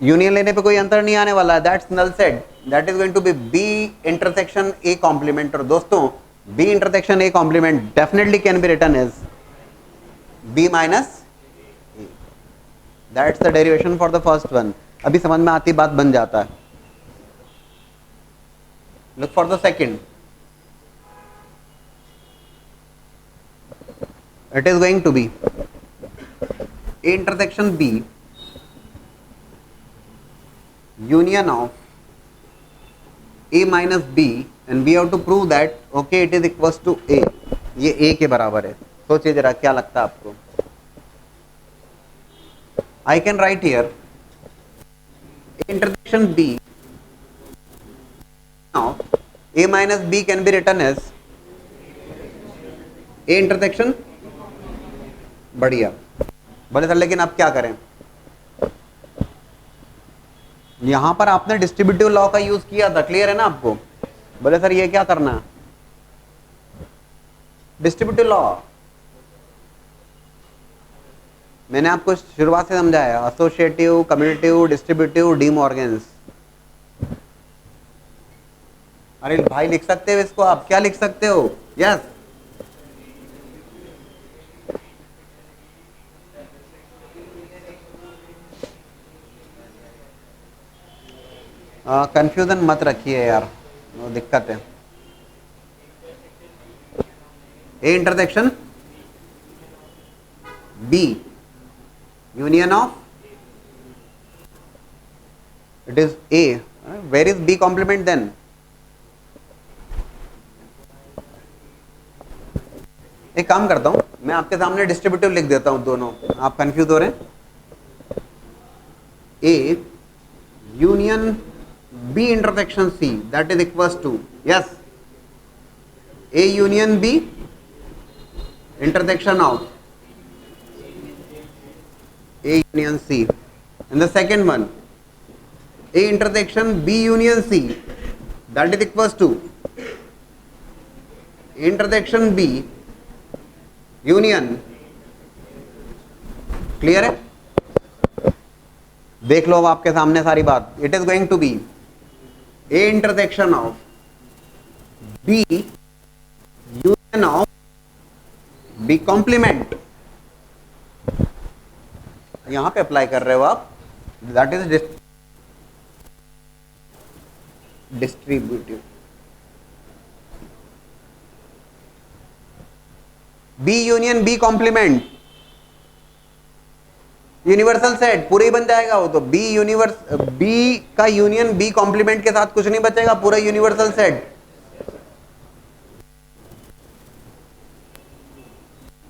union लेने पे कोई अंतर नहीं आने वाला है, that's null set, that is going to be B intersection A complement. और दोस्तों B intersection A complement definitely can be written as B minus, that's the derivation for the first one. अभी समझ में आती बात बन जाता है। Look for the second, it is going to be A intersection B union of a minus b and we have to prove that okay it is equals to a, ये a के बराबर है। सोचिए जरा क्या लगता है आपको। I can write here a intersection b of a minus b can be written as a intersection, बढ़िया। बोले सर लेकिन अब क्या करें, यहां पर आपने डिस्ट्रीब्यूटिव लॉ का यूज किया था, क्लियर है ना आपको। बोले सर ये क्या करना है, डिस्ट्रीब्यूटिव लॉ मैंने आपको शुरुआत से समझाया, associative, commutative, distributive, D Morgan's. अरे भाई लिख सकते हो इसको, आप क्या लिख सकते हो, यस कंफ्यूजन मत रखिए यार, वो दिक्कत है। A intersection B union of, it is A, where is B complement then, एक काम करता हूं मैं आपके सामने डिस्ट्रीब्यूटिव लिख देता हूं दोनों, आप कंफ्यूज हो रहे हैं। A union B intersection C, that is equals to, yes, A union B intersection of A union C, and the second one A intersection B union C, that is equals to intersection B union, clear है, देख लो अब आपके सामने सारी बात। It is going to be A intersection of B union of B complement, यहां पे apply कर रहे हो आप, that is distributive. B union B complement, universal set पूरा ही बन जाएगा वो तो, बी यूनिवर्स बी का यूनियन बी कॉम्प्लीमेंट के साथ कुछ नहीं बचेगा, पूरा यूनिवर्सल सेट।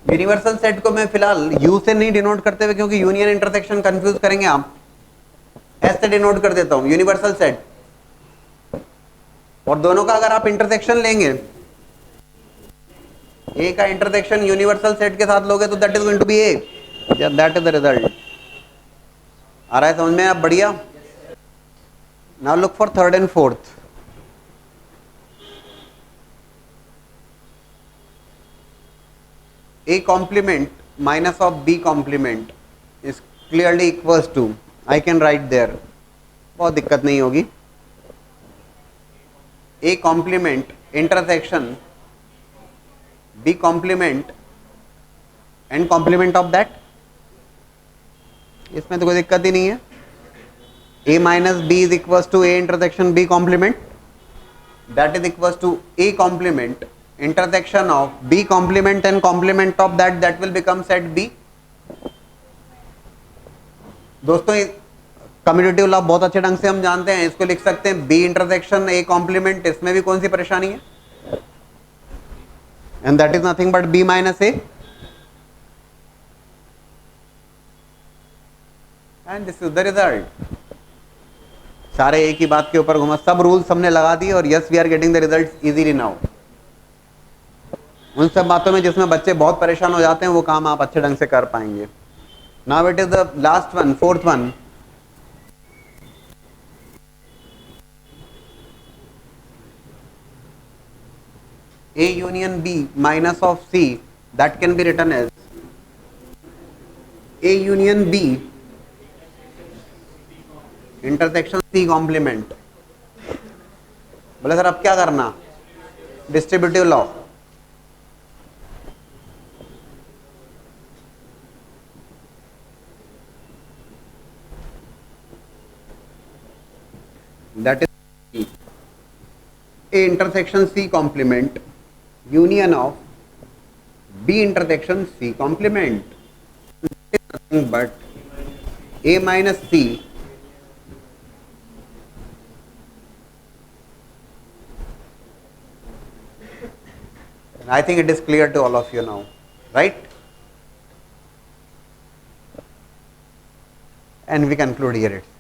यूनिवर्सल सेट को मैं फिलहाल यू से नहीं डिनोट करते हुए, क्योंकि यूनियन इंटरसेक्शन कंफ्यूज करेंगे आप, एस से डिनोट कर देता हूं यूनिवर्सल सेट। और दोनों का अगर आप इंटरसेक्शन लेंगे, ए का इंटरसेक्शन यूनिवर्सल सेट के साथ लोगे तो that is going to be A, that is the result. आ रहा है समझ में आप, बढ़िया। Now look for third and fourth. A complement minus of B complement is clearly equals to, I can write there, बहुत दिक्कत नहीं होगी, A complement intersection B complement and complement of that, इसमें तो कोई दिक्कत ही नहीं है। A minus B is equals to A intersection B complement, that is equals to A complement intersection of B complement and complement of that, that will become set B। दोस्तों commutative law बहुत अच्छे ढंग से हम जानते हैं, इसको लिख सकते हैं B इंटरसेक्शन A कॉम्प्लीमेंट, इसमें भी कौन सी परेशानी है। and that is nothing but b minus a, and this is the result. सारे एक ही बात के ऊपर घुमा, सब रूल्स हमने लगा दिए और yes we are getting the results easily now. उन सब बातों में जिसमें बच्चे बहुत परेशान हो जाते हैं वो काम आप अच्छे ढंग से कर पाएंगे। Now it is the last one, fourth one. A union B minus of C, that can be written as A union B intersection C complement. बोले सर अब क्या करना, distributive law. That is A intersection C complement union of B intersection C complement, nothing but A minus C I think it is clear to all of you now, right? And we conclude here it.